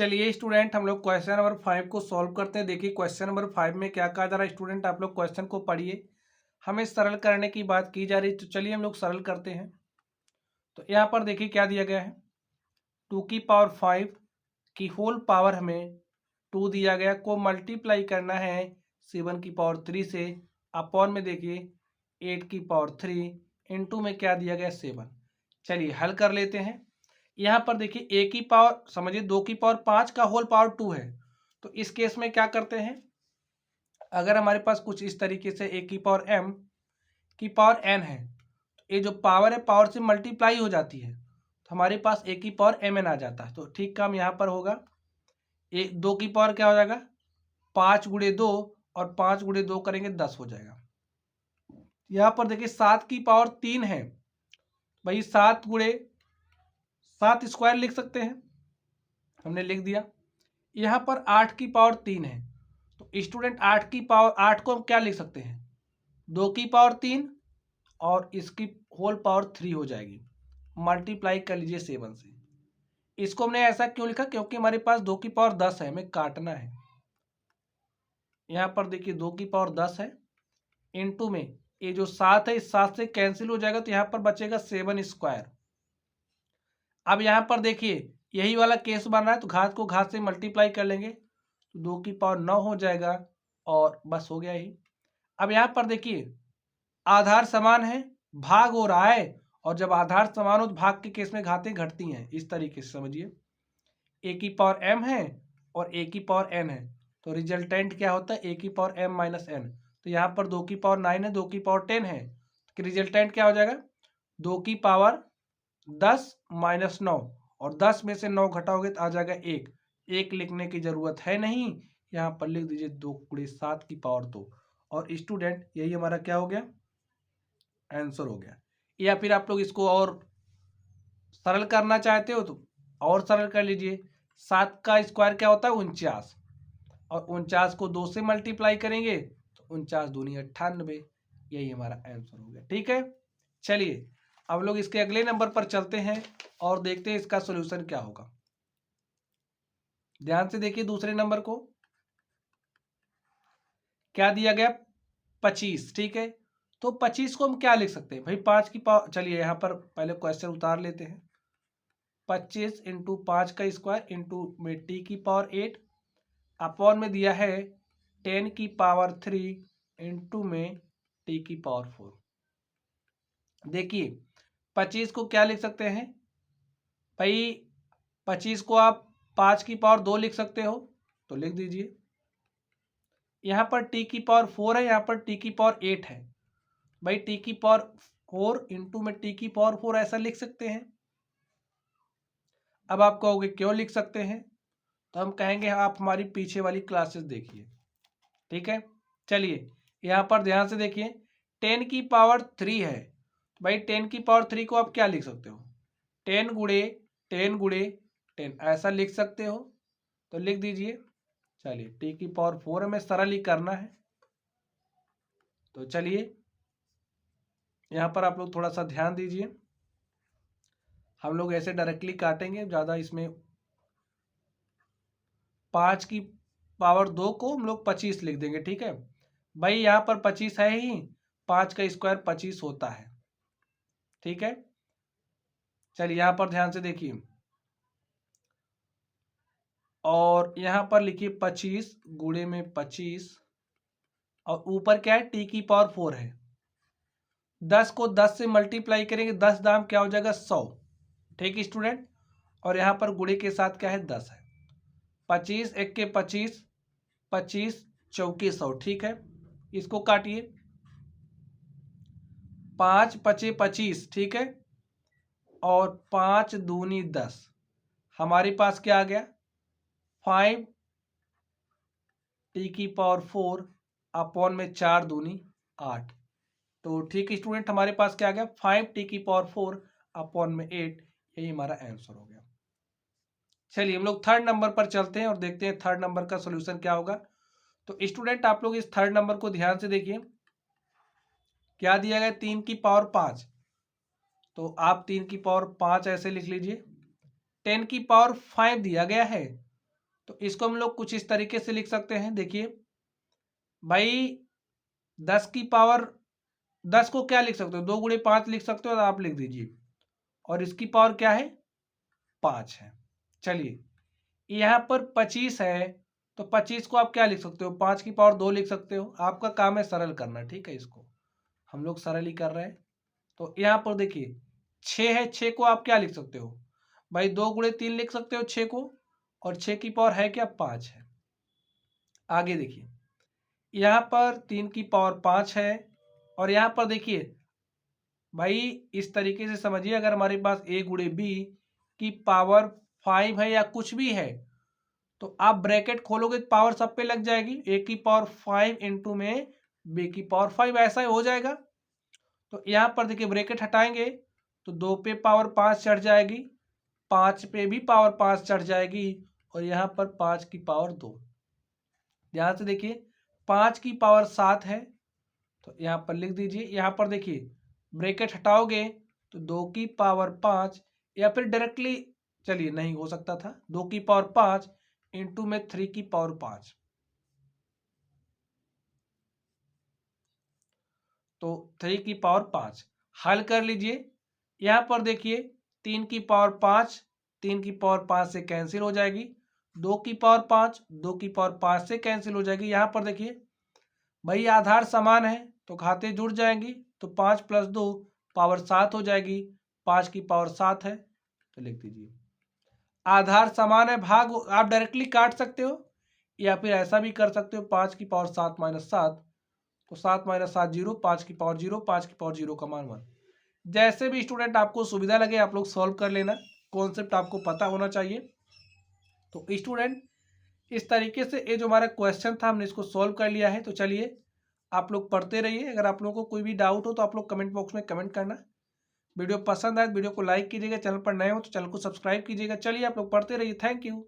चलिए स्टूडेंट, हम लोग क्वेश्चन नंबर 5 को सॉल्व करते हैं। देखिए क्वेश्चन नंबर 5 में क्या कहा जा रहा है। स्टूडेंट आप लोग क्वेश्चन को पढ़िए, हमें सरल करने की बात की जा रही है। तो चलिए हम लोग सरल करते हैं। तो यहाँ पर देखिए क्या दिया गया है, 2 की पावर 5 की होल पावर हमें 2 दिया गया, को मल्टीप्लाई करना है 7 की पावर 3 से, अपॉन में देखिए 8 की पावर 3 इंटू में क्या दिया गया 7। चलिए हल कर लेते हैं। यहाँ पर देखिए ए की पावर समझिए 2 की पावर 5 का होल पावर 2 है। तो इस केस में क्या करते हैं, अगर हमारे पास कुछ इस तरीके से ए की पावर m की पावर n है, तो ये जो पावर है पावर से मल्टीप्लाई हो जाती है, तो हमारे पास ए की पावर mn आ जाता है। तो ठीक काम यहाँ पर होगा, 2 की पावर क्या हो जाएगा 5 गुणे 2, और 5 गुणे 2 करेंगे 10 हो जाएगा। यहाँ पर देखिए 7 की पावर 3 है, भाई 7 स्क्वायर लिख सकते हैं, हमने लिख दिया। यहाँ पर 8 की पावर 3 है, तो स्टूडेंट 8 को हम क्या लिख सकते हैं 2 की पावर 3, और इसकी होल पावर 3 हो जाएगी। मल्टीप्लाई कर लीजिए 7 से। इसको हमने ऐसा क्यों लिखा, क्योंकि हमारे पास 2 की पावर 10 है, हमें काटना है। यहाँ पर देखिए 2 की पावर 10 है, इंटू में ये जो 7 है, इस 7 से कैंसिल हो जाएगा, तो यहाँ पर बचेगा 7 स्क्वायर। अब यहाँ पर देखिए यही वाला केस बन रहा है, तो घात को घात से मल्टीप्लाई कर लेंगे, तो 2 की पावर 9 हो जाएगा, और बस हो गया ही। अब यहाँ पर देखिए आधार समान है, भाग हो रहा है, और जब आधार समान हो तो भाग के केस में घातें घटती हैं। इस तरीके से समझिए, ए की पावर m है और ए की पावर n है, तो रिजल्टेंट क्या होता है ए की पावर m माइनस n। तो यहाँ पर 2 की पावर 9 है, 2 की पावर 10 है, तो रिजल्टेंट क्या हो जाएगा 2 की पावर 10 माइनस 9, और 10 में से 9 घटाओगे तो आ जाएगा 1। 1 लिखने की जरूरत है नहीं, यहाँ पर लिख दीजिए 2 गुणे 7 की पावर 2, और स्टूडेंट यही हमारा क्या हो गया आंसर हो गया। या फिर आप लोग इसको और सरल करना चाहते हो तो और सरल कर लीजिए। 7 का स्क्वायर क्या होता है 49, और 49 को 2 से मल्टीप्लाई करेंगे तो 49 दूनी 98, यही हमारा आंसर हो गया। ठीक है, चलिए अब लोग इसके अगले नंबर पर चलते हैं और देखते हैं इसका सोल्यूशन क्या होगा। ध्यान से देखिए दूसरे नंबर को, क्या दिया गया 25। ठीक है, तो 25 को हम क्या लिख सकते हैं भाई 5 की पावर, चलिए यहाँ पर पहले क्वेश्चन उतार लेते हैं। 25 इंटू 5 का स्क्वायर इंटू में t की पावर 8, अपॉन में दिया है 10 की पावर 3 इंटू में t की पावर 4। देखिए 25 को क्या लिख सकते हैं भाई, 25 को आप 5 की पावर 2 लिख सकते हो, तो लिख दीजिए। यहाँ पर t की पावर 4 है, यहाँ पर t की पावर 8 है, भाई t की पावर 4 इंटू में t की पावर 4 ऐसा लिख सकते हैं। अब आप कहोगे क्यों लिख सकते हैं, तो हम कहेंगे आप हमारी पीछे वाली क्लासेस देखिए। ठीक है, चलिए यहाँ पर ध्यान से देखिए 10 की पावर 3 है, भाई 10 की पावर 3 को आप क्या लिख सकते हो 10 गुणे 10 गुणे 10 ऐसा लिख सकते हो, तो लिख दीजिए। चलिए t की पावर 4 हमें सरल ही करना है, तो चलिए यहाँ पर आप लोग थोड़ा सा ध्यान दीजिए। हम लोग ऐसे डायरेक्टली काटेंगे, ज़्यादा इसमें 5 की पावर 2 को हम लोग 25 लिख देंगे। ठीक है भाई, यहाँ पर 25 है ही, 5 का स्क्वायर 25 होता है। ठीक है, चलिए यहाँ पर ध्यान से देखिए, और यहाँ पर लिखिए 25 गुणे में 25, और ऊपर क्या है t की पावर 4 है, 10 को 10 से मल्टीप्लाई करेंगे, 10 दाम क्या हो जाएगा 100। ठीक है स्टूडेंट, और यहाँ पर गुणे के साथ क्या है 10 है, 25 एक के 25, 25 चौके 100। ठीक है, इसको काटिए, 5 पचे 25। ठीक है, और 5 दूनी 10, हमारे पास क्या आ गया 5 t की पावर 4 अपॉन में 4 दूनी 8। तो ठीक स्टूडेंट, हमारे पास क्या आ गया 5 t की पावर 4 अपॉन में 8, यही हमारा आंसर हो गया। चलिए हम लोग थर्ड नंबर पर चलते हैं और देखते हैं थर्ड नंबर का सोल्यूशन क्या होगा। तो स्टूडेंट आप लोग इस थर्ड नंबर को ध्यान से देखिए, क्या दिया गया 3 की पावर 5, तो आप 3 की पावर 5 ऐसे लिख लीजिए। 10 की पावर 5 दिया गया है, तो इसको हम लोग कुछ इस तरीके से लिख सकते हैं। देखिए भाई 10 को क्या लिख सकते हो, 2 गुणे 5 लिख सकते हो, तो आप लिख दीजिए। और इसकी पावर क्या है, 5 है। चलिए यहाँ पर 25 है, तो 25 को आप क्या लिख सकते हो, 5 की पावर 2 लिख सकते हो। आपका काम है सरल करना, ठीक है, इसको हम लोग सरल ही कर रहे हैं। तो यहाँ पर देखिए 6 है, 6 को आप क्या लिख सकते हो भाई, 2 गुणे 3 लिख सकते हो 6 को, और 6 की पावर है क्या, 5 है। आगे देखिए यहाँ पर 3 की पावर 5 है, और यहाँ पर देखिए भाई इस तरीके से समझिए, अगर हमारे पास a गुणे बी की पावर 5 है या कुछ भी है, तो आप ब्रैकेट खोलोगे तो पावर सब पे लग जाएगी। a की पावर 5 इंटू में b की पावर 5, ऐसा ही हो जाएगा। तो यहाँ पर देखिए ब्रैकेट हटाएंगे तो 2 पे पावर 5 चढ़ जाएगी, 5 पे भी पावर 5 चढ़ जाएगी, और यहाँ पर 5 की पावर 2। ध्यान से देखिए 5 की पावर 7 है, तो यहाँ पर लिख दीजिए। यहाँ पर देखिए ब्रैकेट हटाओगे तो 2 की पावर 5, या फिर डायरेक्टली, चलिए नहीं हो सकता था, 2 की पावर 5 इंटू में 3 की पावर 5, तो 3 की पावर 5 हल कर लीजिए। यहाँ पर देखिए 3 की पावर 5, 3 की पावर 5 से कैंसिल हो जाएगी, 2 की पावर 5, 2 की पावर 5 से कैंसिल हो जाएगी। यहाँ पर देखिए भाई आधार समान है तो घातें जुड़ जाएंगी, तो 5 प्लस 2 पावर 7 हो जाएगी, 5 की पावर 7 है, तो लिख दीजिए। आधार समान है, भाग आप डायरेक्टली काट सकते हो, या फिर ऐसा भी कर सकते हो, 5 की पावर 7 माइनस 7, तो 7 माइनस 7 जीरो, 5 की पावर 0, 5 की पावर 0 का मान 1। जैसे भी स्टूडेंट आपको सुविधा लगे आप लोग सॉल्व कर लेना, कॉन्सेप्ट आपको पता होना चाहिए। तो स्टूडेंट इस तरीके से ये जो हमारा क्वेश्चन था हमने इसको सॉल्व कर लिया है। तो चलिए आप लोग पढ़ते रहिए, अगर आप लोगों को कोई भी डाउट हो तो आप लोग कमेंट बॉक्स में कमेंट करना। वीडियो पसंद आए तो वीडियो को लाइक कीजिएगा, चैनल पर नए हो तो चैनल को सब्सक्राइब कीजिएगा। चलिए आप लोग पढ़ते रहिए, थैंक यू।